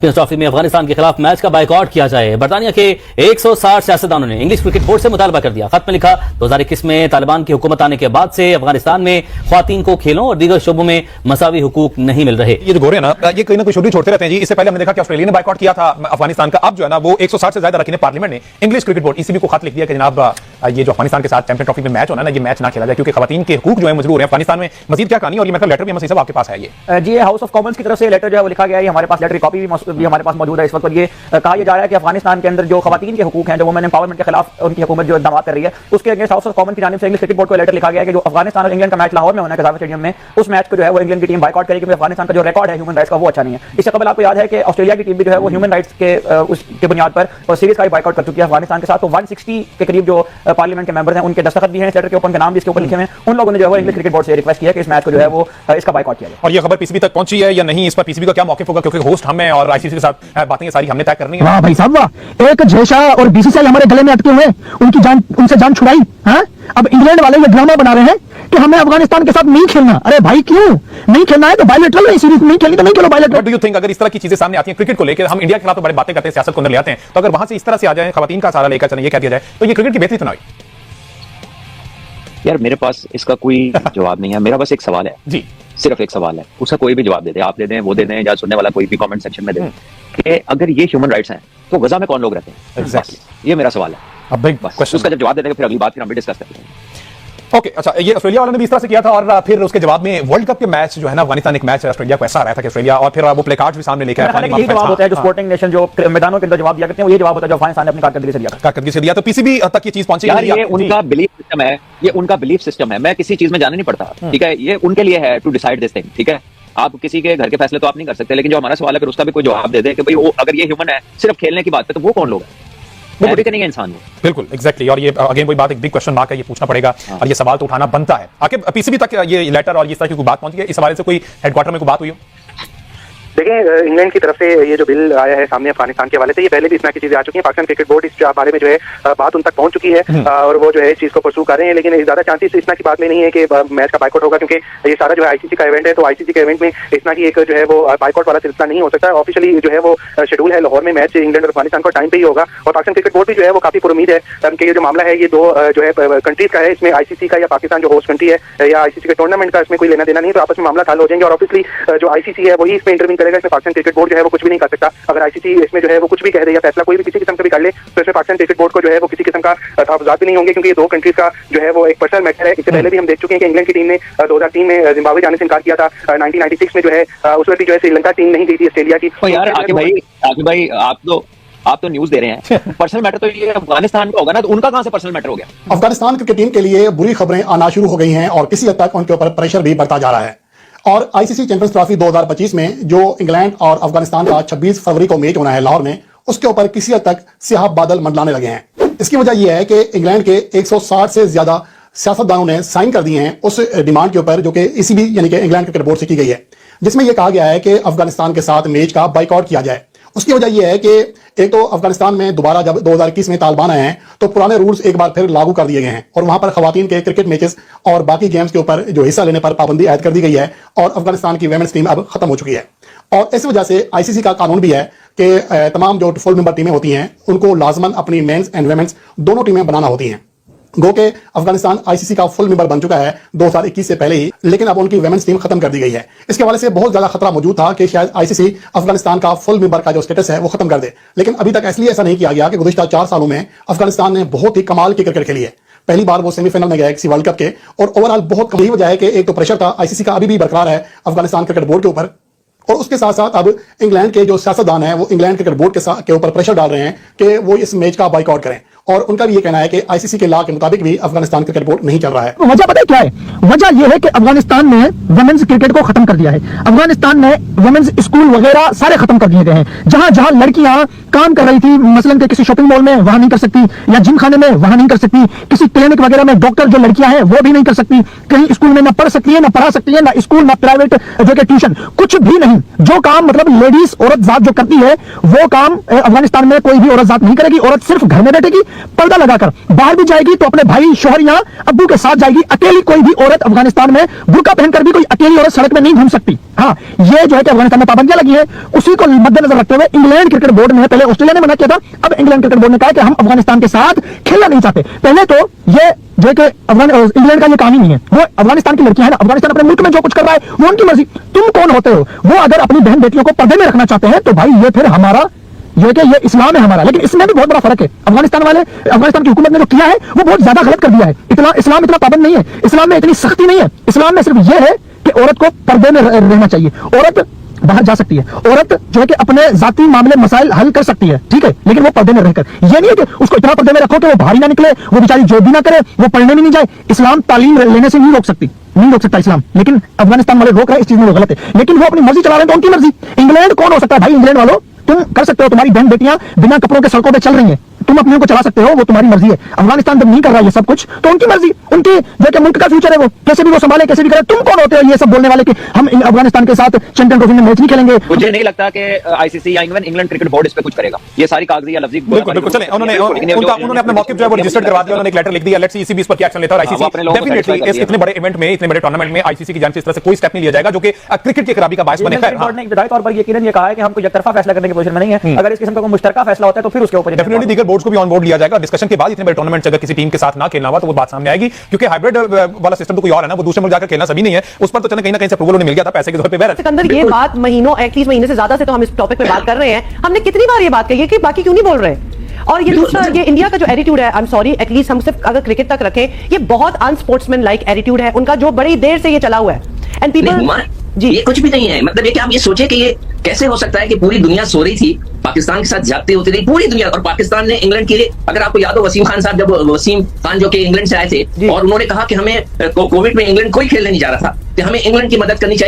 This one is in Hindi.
ट्रॉफी में अफगानिस्तान के खिलाफ मैच का बाइकआउट किया जाए। बरतानिया के 160 सियासतदानों ने इंग्लिश क्रिकेट बोर्ड से मुतालबा कर दिया। खत में लिखा 2021 में तालिबान की हुकूमत आने के बाद से अफगानिस्तान में ख्वातीन को खेलों और दीगर शोबों में मसावी हुकूक नहीं मिल रहे। ये जो गोरे ना ये कहीं ना कोई छोटी छोड़ते रहते हैं जी। इससे पहले हमने देखा कि ऑस्ट्रेलिया ने बाइकआउट किया था अफगानिस्तान का। अब जो है ना वो 160 से ज्यादा रखी पार्लियामेंट ने इंग्लिश क्रिकेट बोर्ड ईसीबी को खत लिख दिया कि जनाब ये जो अफगानिस्तान के साथ चैंपियन ट्रॉफी में मैच होना ना ये मैच ना खेला जाए क्योंकि खवातीन के हुकूक जो है मजबूर है अफगानिस्तान में। मजीद क्या कहानी और ये मतलब लेटर भी मसीह साहब आपके पास है ये जी हाउस ऑफ कॉमन्स की तरफ से लेटर जो है वो लिखा गया है। हमारे पास लेटर की कॉपी भी हमारे पास मौजूद है इस वक्त। और ये कहा यह जा रहा है कि अफगानिस्तान के अंदर जो खवातीन के हुकूक हैं, जो वुमेन एम्पावरमेंट के खिलाफ उनकी हुकूमत जो इक़दाम कर रही है, उसके अगेंस्ट हाउस ऑफ कॉमन की जानिब से इंग्लिश क्रिकेट बोर्ड को लेटर लिखा गया है कि जो अफगानिस्तान और इंग्लैंड का मैच लाहौर में होना है कज़ाफ़ स्टेडियम में, उस मैच को जो है वो इंग्लैंड की टीम बाइकआउट करेगी क्योंकि अफगानिस्तान का जो रिकॉर्ड है ह्यूमन राइट्स का वो अच्छा नहीं है। इससे कबल आपको याद है कि ऑस्ट्रेलिया की टीम भी जो है वो ह्यूमन राइट्स के उसके बुनियाद पर और सीरीज का भी बाइकआउट कर चुकी है अफगानिस्तान के साथ। तो 160 के करीब जो पार्लियामेंट के मेंबर्स हैं उनके दस्तखत भी हैं इस लेटर के ऊपर, उनके नाम भी इसके ऊपर लिखे हुए हैं। उन लोगों ने जो है इंग्लिश क्रिकेट बोर्ड से रिक्वेस्ट किया कि इस मैच को जो है वो इसका बाइकआउट किया जाए। और ये खबर पीसीबी तक पहुंची है या नहीं, इस पर पीसीबी का क्या मौक़िफ़ होगा क्योंकि होस्ट हम हैं और आईसीसी के साथ बातें सारी हमने तय करनी है। वाह भाई साहब वाह, एक झेशा और बीसीसीआई हमारे गले में अटके हुए, उनसे जान छुड़ाई। हाँ, अब इंग्लैंड वाले ये ड्रामा बना रहे हैं कि हमें अफगानिस्तान के साथ नहीं खेलना। अरे भाई क्यों नहीं खेलना है? तो बायलैटरल नहीं, सीरीज नहीं खेलनी तो नहीं खेलो bilateral. What do you think अगर इस तरह की चीजें सामने आती हैं क्रिकेट को लेकर, हम इंडिया के खिलाफ तो बड़ी बातें करते हैं, सियासत को अंदर ले आते हैं, तो अगर वहां से इस तरह से आ जाए खवातीन का सहारा लेकर चलें ये कह दिया जाए तो ये क्रिकेट की बेहतरी तो ना हुई? यार मेरे पास इसका कोई जवाब नहीं है। मेरा बस एक सवाल है जी, सिर्फ एक सवाल है, उसका कोई भी जवाब दे दे, आप दे दें, वो दे दें, या सुनने वाला कोई भी कमेंट सेक्शन में दे कि अगर ये ह्यूमन राइट्स हैं तो गजा में कौन लोग रहते हैं? एग्जैक्टली ये मेरा सवाल है। अब बिग क्वेश्चन, उसका जब जवाब दे देंगे फिर अगली बात फिर हम भी डिस्कस करते हैं। ओके अच्छा, ये ऑस्ट्रेलिया वालों ने भी इस तरह से किया था और फिर उसके जवाब में वर्ल्ड कप के मैच जो है ना अफगानिस्तान एक मैच ऑस्ट्रेलिया को ऐसा आ रहा था कि ऑस्ट्रेलिया और फिर वो प्ले कार्ड्स भी सामने लेकर आए। यही जवाब होता है जो स्पोर्टिंग नेशन जो मैदानों के अंदर जवाब दिया करते हैं, वो ये जवाब होता है जो अफगानिस्तान ने अपनी कारकर्दगी से दिया था। तो पीसीबी तक ये चीज पहुंची यार, ये उनका बिलीफ सिस्टम है, ये उनका बिलीफ सिस्टम है। मैं किसी चीज में जाने नहीं पड़ता, ठीक है, ये उनके लिए है टू डिसाइड दिस थिंग, ठीक है। आप किसी के घर के फैसले तो आप नहीं कर सकते, लेकिन जो हमारा सवाल है फिर उसका भी कोई जवाब दे दे कि भाई अगर ये ह्यूमन है सिर्फ खेलने की बात है तो वो कौन लोग है? वो बुरी नहीं है इंसान वो। बिल्कुल एग्जैक्टली। और ये अगेन वही बात, एक बिग क्वेश्चन मार्क है, ये पूछना पड़ेगा और ये सवाल तो उठाना बनता है। आखिर पीसीबी तक ये लेटर और इस तरह की कोई बात पहुंची है, इस हवाले से कोई हेडक्वार्टर में कोई बात हुई हो? देखिए, इंग्लैंड की तरफ से ये जो बिल आया है सामने अफगानिस्तान के हवाले से, ये पहले भी इस तरह की चीजें आ चुकी हैं। पाकिस्तान क्रिकेट बोर्ड इस बारे में जो है बात उन तक पहुंच चुकी है और वो जो है इस चीज को परसू कर रहे हैं, लेकिन ज्यादा चांसेस इस तरह की बात में नहीं है कि मैच का बाइकआउट होगा क्योंकि ये सारा जो है आईसीसी का इवेंट है। तो आईसीसी के इवेंट में इस तरह की एक जो है वो बाइकआउट वाला सिलसिला नहीं हो सकता। ऑफिशियली जो है वो शेड्यूल है लाहौर में मैच इंग्लैंड और अफगानिस्तान को टाइम पे ही होगा और पाकिस्तान क्रिकेट बोर्ड भी जो है वो काफी पुरुमीद है कि ये जो मामला है ये दो जो है कंट्रीज का है, इसमें आईसीसी का या पाकिस्तान जो होस्ट कंट्री है या आईसीसी के टूर्नामेंट का इसमें कोई लेना देना नहीं, तो आपस में मामला हल हो जाएंगे और ऑब्वियसली जो आईसीसी है वही इसमें इंटरवीन करेगा। इसमें पाकिस्तान क्रिकेट बोर्ड जो है वो कुछ भी नहीं कर सकता। अगर आईसीसी इसमें जो है वो कुछ भी कह दे या फैसला कोई भी किसी किस्म का भी कर ले तो इसमें पाकिस्तान क्रिकेट बोर्ड को जो है वो किसी किस्म का तहफ़्फ़ुज़ात भी नहीं होंगे क्योंकि ये दो कंट्रीज का जो है वो एक पर्सनल मैटर है। इससे पहले भी हम देख चुके हैं कि इंग्लैंड की टीम ने 2003 में जिम्बाब्वे जाने से इनकार किया था। 1996 में जो है उस वक्त भी जो है श्रीलंका टीम नहीं गई थी ऑस्ट्रेलिया की। तो यार आकिब भाई आप तो न्यूज दे रहे हैं, पर्सनल मैटर तो ये अफगानिस्तान का होगा ना, तो उनका कहां से पर्सनल मैटर हो गया? अफगानिस्तान क्रिकेट टीम के लिए बुरी खबरें आना शुरू हो गई हैं और किसी हद तक उनके ऊपर प्रेशर भी बढ़ता जा रहा है। और आईसीसी चैंपियंस ट्रॉफी 2025 में जो इंग्लैंड और अफगानिस्तान का 26 फरवरी को मैच होना है लाहौर में, उसके ऊपर किसी हद तक स्याह बादल मंडलाने लगे हैं। इसकी वजह यह है कि इंग्लैंड के 160 से ज्यादा सियासतदानों ने साइन कर दिए हैं उस डिमांड के ऊपर जो कि ईसीबी यानी कि इंग्लैंड क्रिकेट बोर्ड से की गई है, जिसमें यह कहा गया है कि अफगानिस्तान के साथ मैच का बाइकआउट किया जाए। उसकी वजह यह है कि एक तो अफगानिस्तान में दोबारा जब 2021 में तालिबान आए हैं तो पुराने रूल्स एक बार फिर लागू कर दिए गए हैं और वहां पर खवातीन के क्रिकेट मैचेस और बाकी गेम्स के ऊपर जो हिस्सा लेने पर पाबंदी आयद कर दी गई है और अफगानिस्तान की वुमेन्स टीम अब खत्म हो चुकी है। और इस वजह से आईसीसी का कानून भी है कि तमाम जो फुल मेंबर टीमें होती हैं उनको लाजमन अपनी मेंस एंड वुमेन्स दोनों टीमें बनाना होती हैं। गो के अफगानिस्तान आईसीसी का फुल मेंबर बन चुका है 2021 से पहले ही, लेकिन अब उनकी वुमेन्स टीम खत्म कर दी गई है। इसके हवाले से बहुत ज्यादा खतरा मौजूद था कि शायद आईसीसी अफगानिस्तान का फुल मेंबर का जो स्टेटस है वो खत्म कर दे, लेकिन अभी तक इसलिए ऐसा नहीं किया गया कि गुज़िश्ता 4 सालों में अफगानिस्तान ने बहुत ही कमाल की क्रिकेट खेली है। पहली बार वो सेमीफाइनल में गया किसी वर्ल्ड कप के और ओवरऑल बहुत कम। यही वजह है कि एक तो प्रेशर था आईसीसी का अभी भी बरकरार है अफगानिस्तान क्रिकेट बोर्ड के ऊपर, और उसके साथ साथ अब इंग्लैंड के जो सियासतदान हैं वो इंग्लैंड क्रिकेट बोर्ड के ऊपर प्रेशर डाल रहे हैं कि वो इस मैच का बाइकआउट करें। और उनका भी ये कहना है कि आईसीसी के लॉ के मुताबिक भी अफगानिस्तान क्रिकेट बोर्ड नहीं चल रहा है। वजह पता है क्या है? वजह यह है कि अफगानिस्तान ने वुमेन्स क्रिकेट को खत्म कर दिया है। अफगानिस्तान ने वुमेन्स स्कूल वगैरह सारे खत्म कर दिए गए हैं। जहां जहां लड़कियां काम कर रही थी, मसलन के किसी शॉपिंग मॉल में, वहां नहीं कर सकती, या जिम खाने में वहां नहीं कर सकती, किसी क्लिनिक वगैरह में डॉक्टर जो लड़कियां हैं वो भी नहीं कर सकती, कहीं स्कूल में ना पढ़ सकती है, ना पढ़ा सकती है, ना स्कूल, ना प्राइवेट जो कि ट्यूशन, कुछ भी नहीं। जो काम मतलब लेडीज औरत जात जो करती है वो काम अफगानिस्तान में कोई भी औरत जात नहीं करेगी। औरत सिर्फ घर में बैठेगी, पर्दा लगाकर बाहर भी जाएगी तो अपने भाई शोहर या अब्बू के साथ जाएगी। अकेली कोई भी औरत अफगानिस्तान में बुर्का पहनकर भी कोई अकेली औरत सड़क में नहीं घूम सकती। हाँ, ये जो है कि अफगानिस्तान में पाबंदियां लगी है, उसी को मद्देनजर रखते हुए इंग्लैंड क्रिकेट बोर्ड ने, पहले ऑस्ट्रेलिया ने मना किया था, अब इंग्लैंड क्रिकेट बोर्ड ने कहा कि हम अफगानिस्तान के साथ खेलना नहीं चाहते। पहले तो ये जो है कि इंग्लैंड का ये काम ही नहीं है, वो अफगानिस्तान की लड़कियां है ना, अफगानिस्तान अपने मुल्क में जो कुछ कर रहा है वो उनकी मर्जी। तुम कौन होते हो? वो अगर अपनी बहन बेटियों को पर्दे में रखना चाहते हैं तो भाई ये फिर हमारा जो है कि ये इस्लाम है हमारा। लेकिन इसमें भी बहुत बड़ा फर्क है। अफगानिस्तान की हुकूमत ने जो किया है वो बहुत ज्यादा गलत कर दिया है। इस्लाम इतना पाबंद नहीं है, इस्लाम में इतनी सख्ती नहीं है। इस्लाम में सिर्फ ये है कि औरत को पर्दे में रहना चाहिए, औरत बाहर जा सकती है, औरत जो है कि अपने जाती मामले मसाइल हल कर सकती है, ठीक है, लेकिन वो पर्दे में रहकर। ये नहीं है कि उसको इतना पर्दे में रखो कि वो बाहर ही ना निकले, वो बेचारी जॉब भी ना करे, वो पढ़ने भी नहीं जाए। इस्लाम तालीम लेने से नहीं रोक सकता इस्लाम, लेकिन अफगानिस्तान वाले रोक रहे हैं, इस चीज में वो गलत है। लेकिन वो अपनी मर्जी चला रहे हैं तो उनकी मर्जी। इंग्लैंड कौन हो सकता है भाई? इंग्लैंड वालों, तुम कर सकते हो, तुम्हारी बहन बेटियां बिना कपड़ों के सड़कों पे चल रही हैं, तुम अपने को चला सकते हो, वो तुम्हारी मर्जी है। अफगानिस्तान जब नहीं कर रहा है ये सब कुछ तो उनकी मर्जी, उनकी जो कि मुल्क का फ्यूचर है, वो कैसे भी वो संभाले, कैसे भी करे। तुम कौन होते हो ये सब बोलने वाले कि हम अफगानिस्तान के साथ चैंपियन ट्रॉफी में मैच नहीं खेलेंगे? मुझे नहीं लगता कि आईसीसी या इंग्लैंड क्रिकेट बोर्ड इस पे कुछ करेगा। ये सारी कागजी या लफ्जी बिल्कुल चले, उन्होंने अपना मौक़िफ़ जो है वो रजिस्टर्ड करवा दिया, उन्होंने एक लेटर लिख दिया। लेट्स सी ईसीबी इस पर क्या एक्शन लेता है। और आईसीसी डेफिनेटली इतने बड़े इवेंट में, इतने बड़े टूर्नामेंट में आईसीसी की जानिब से इस तरह से कोई स्टेप नहीं लिया जाएगा जो कि क्रिकेट की खराबी का बायस बने। खैर, बोर्ड ने विधायक तौर पर यकीनन ये कहा है कि हम कोई एकतरफा फैसला करने की पोजीशन में नहीं है। अगर इस किस्म का कोई मुश्तरका फैसला होता है तो फिर उसके ऊपर डेफिनेटली दीगर बोर्ड्स को भी ऑन बोर्ड लिया जाएगा। डिस्कशन के बाद इतने बड़े टूर्नामेंट से अगर किसी टीम के साथ ना खेलना हुआ तो वो बात सामने आएगी, क्योंकि हाइब्रिड वाला सिस्टम तो कोई और है ना, वो दूसरे मुल्क जाकर खेलना सभी नहीं है। उस पर तो चले कहीं ना कहीं से अप्रूवल उन्हें मिल गया था पैसे के तौर पे। सिकंदर, ये बात महीनों, एटलीस्ट महीने से ज्यादा से तो हम इस टॉपिक पे बात कर रहे हैं। हमने कितनी बार ये बात कही है कि बाकी क्यों नहीं बोल रहे? और ये दूसरा, ये इंडिया का जो एटीट्यूड है, आई एम सॉरी, एटलीस्ट हम सिर्फ अगर क्रिकेट तक रखें, ये बहुत अनस्पोर्ट्समैन लाइक एटीट्यूड है उनका, जो बड़ी देर से ये चला हुआ है। एंड पीपल जी, ये कुछ भी नहीं है। मतलब ये कि आप ये सोचे कि ये कैसे हो सकता है कि पूरी दुनिया सो रही थी, पाकिस्तान के साथ जागते होती थी पूरी दुनिया, और पाकिस्तान ने इंग्लैंड के लिए, अगर आपको याद हो वसीम खान साहब, जब वसीम खान जो कि इंग्लैंड से आए थे और उन्होंने कहा कि हमें कोविड में इंग्लैंड कोई खेलने नहीं जा रहा था, कि हमें इंग्लैंड की मदद करनी चाहिए।